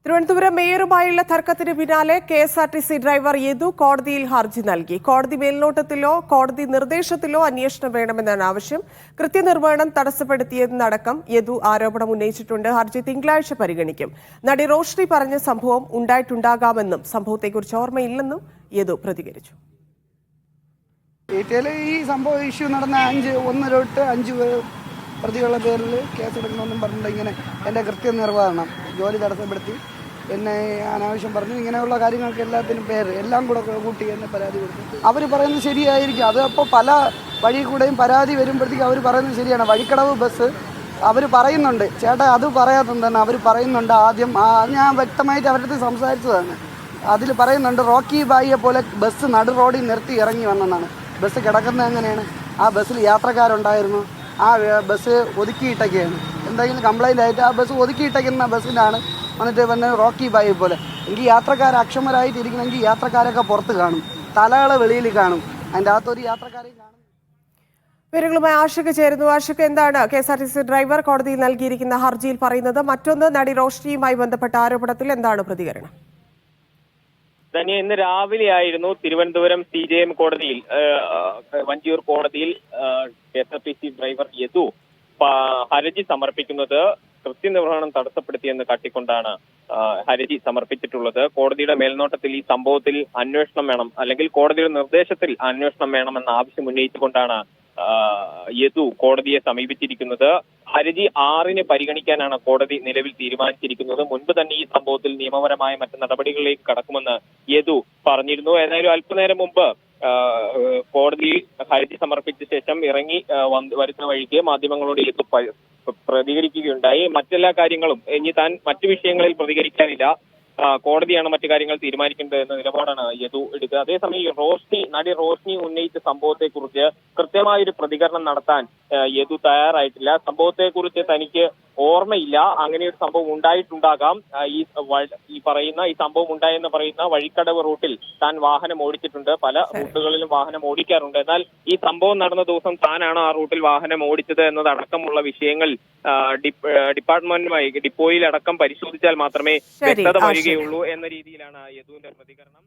തിരുവനന്തപുരം മേയറുമായുള്ള തർക്കത്തിന് പിന്നാലെ KSRTC driver Yadu കോടതിയിൽ ഹർജി നൽകി. കോടതി മേൽനോട്ടത്തിലോ കോടതി നിർദ്ദേശത്തിലോ അന്വേഷണം വേണമെന്നാണ് ആവശ്യം. കൃത്യനിർവഹണം തടസ്സപ്പെടുത്തിയെന്നടക്കം യദു ആരോപണം ഉന്നയിച്ചിട്ടുണ്ട്. ഹർജി തിങ്കളാഴ്ച പരിഗണിക്കും. നടി റോഷ്നി പറഞ്ഞ സംഭവം ഉണ്ടായിട്ടുണ്ടാകാമെന്നും സംഭവത്തെക്കുറിച്ച് ഓർമ്മയില്ലെന്നും യദു പ്രതികരിച്ചു. ഈ സംഭവ ഇഷ്യൂ നടന്ന 1 തൊട്ട് 5 പ്രതികളുടെ പേരിൽ കേസെടുക്കണമെന്നും പറഞ്ഞിട്ട് ഇങ്ങനെ എൻ്റെ കൃത്യനിർവഹണം ജോലി തടസ്സപ്പെടുത്തി എന്നെ അനാവശ്യം പറഞ്ഞു, ഇങ്ങനെയുള്ള കാര്യങ്ങൾക്ക് എല്ലാത്തിനും എല്ലാം കൂടെ കൂട്ടി എന്നെ പരാതി കൊടുത്തു. അവർ പറയുന്നത് ശരിയായിരിക്കും. അത് അപ്പോൾ പല വഴി കൂടെയും പരാതി വരുമ്പോഴത്തേക്കും അവർ പറയുന്നത് ശരിയാണ്. വഴിക്കടവ് ബസ് അവർ പറയുന്നുണ്ട്, ചേട്ടാ അത് പറയാത്തതാണ്. അവർ പറയുന്നുണ്ട് ആദ്യം ഞാൻ വ്യക്തമായിട്ട് അവരുടെ അടുത്ത് സംസാരിച്ചതാണ്. അതിൽ പറയുന്നുണ്ട് റോക്കി ബായിയെ പോലെ ബസ് നടു റോഡിൽ നിർത്തി ഇറങ്ങി വന്നെന്നാണ്. ബസ് കിടക്കുന്നത് എങ്ങനെയാണ്? ആ ബസ്സിൽ യാത്രക്കാരുണ്ടായിരുന്നു. ആ ബസ് ഒതുക്കിയിട്ടൊക്കെയാണ്. എന്തെങ്കിലും കംപ്ലൈൻ്റ് ആയിട്ട് ആ ബസ് ഒതുക്കിയിട്ടേക്കുന്ന ബസ്സിനാണ് വന്നിട്ട് വന്ന് റോക്കി ബായി പോലെ. എങ്കിൽ യാത്രക്കാർ അക്ഷമരായിട്ടിരിക്കണമെങ്കിൽ യാത്രക്കാരൊക്കെ പുറത്ത് കാണും, തലകളെ വെളിയിൽ കാണും, അതിൻ്റെ അകത്തൊരു യാത്രക്കാരെയും കാണും. വിവരങ്ങളുമായി ആഷിഖ് ചേരുന്നു. ആഷിഖ്, എന്താണ് കെ.എസ്.ആർ.ടി.സി ഡ്രൈവർ കോടതിയിൽ നൽകിയിരിക്കുന്ന ഹർജിയിൽ പറയുന്നത്? മറ്റൊന്ന്, നടി റോഷ്നിയുമായി ബന്ധപ്പെട്ട ആരോപണത്തിൽ എന്താണ് പ്രതികരണം? തന്നെ ഇന്ന് രാവിലെയായിരുന്നു തിരുവനന്തപുരം CJM കോടതിയിൽ, വഞ്ചിയൂർ കോടതിയിൽ കെ.എസ്.ആർ.ടി.സി ഡ്രൈവർ യദു ഹർജി സമർപ്പിക്കുന്നത്. കൃത്യനിർവഹണം തടസ്സപ്പെടുത്തിയെന്ന് കാട്ടിക്കൊണ്ടാണ് ഹർജി സമർപ്പിച്ചിട്ടുള്ളത്. കോടതിയുടെ മേൽനോട്ടത്തിൽ ഈ സംഭവത്തിൽ അന്വേഷണം വേണം, അല്ലെങ്കിൽ കോടതിയുടെ നിർദ്ദേശത്തിൽ അന്വേഷണം വേണമെന്ന ആവശ്യം ഉന്നയിച്ചുകൊണ്ടാണ് യദു കോടതിയെ സമീപിച്ചിരിക്കുന്നത്. ഹർജി 6-ന് പരിഗണിക്കാനാണ് കോടതി നിലവിൽ തീരുമാനിച്ചിരിക്കുന്നത്. മുൻപ് തന്നെ ഈ സംഭവത്തിൽ നിയമപരമായ മറ്റ് നടപടികളിലേക്ക് കടക്കുമെന്ന് യദു പറഞ്ഞിരുന്നു. ഏതായാലും അല്പനേരം മുമ്പ് കോടതിയിൽ ഹർജി സമർപ്പിച്ച ശേഷം ഇറങ്ങി വരുന്ന വഴിക്ക് മാധ്യമങ്ങളോട് യദു പ്രതികരിക്കുകയുണ്ടായി. മറ്റെല്ലാ കാര്യങ്ങളും ഇനി താൻ മറ്റു വിഷയങ്ങളിൽ പ്രതികരിക്കാനില്ല, കോടതിയാണ് മറ്റു കാര്യങ്ങൾ തീരുമാനിക്കേണ്ടത് എന്ന നിലപാടാണ് യദു എടുക്കുക. അതേസമയം നടി റോഷ്നി ഉന്നയിച്ച സംഭവത്തെക്കുറിച്ച് കൃത്യമായൊരു പ്രതികരണം നടത്താൻ യദു തയ്യാറായിട്ടില്ല. സംഭവത്തെക്കുറിച്ച് തനിക്ക് ഓർമ്മയില്ല, അങ്ങനെ ഒരു സംഭവം ഉണ്ടായിട്ടുണ്ടാകാം. ഈ സംഭവം ഉണ്ടായെന്ന് പറയുന്ന വഴിക്കടവ് റൂട്ടിൽ താൻ വാഹനം ഓടിച്ചിട്ടുണ്ട്, പല റൂട്ടുകളിലും വാഹനം ഓടിക്കാറുണ്ട്. എന്നാൽ ഈ സംഭവം നടന്ന ദിവസം താനാണ് ആ റൂട്ടിൽ വാഹനം ഓടിച്ചത് എന്നതടക്കമുള്ള വിഷയങ്ങൾ ഡിപ്പോയിൽ അടക്കം പരിശോധിച്ചാൽ മാത്രമേ വ്യക്തത വരികയുള്ളൂ എന്ന രീതിയിലാണ് യദുവിന്റെ പ്രതികരണം.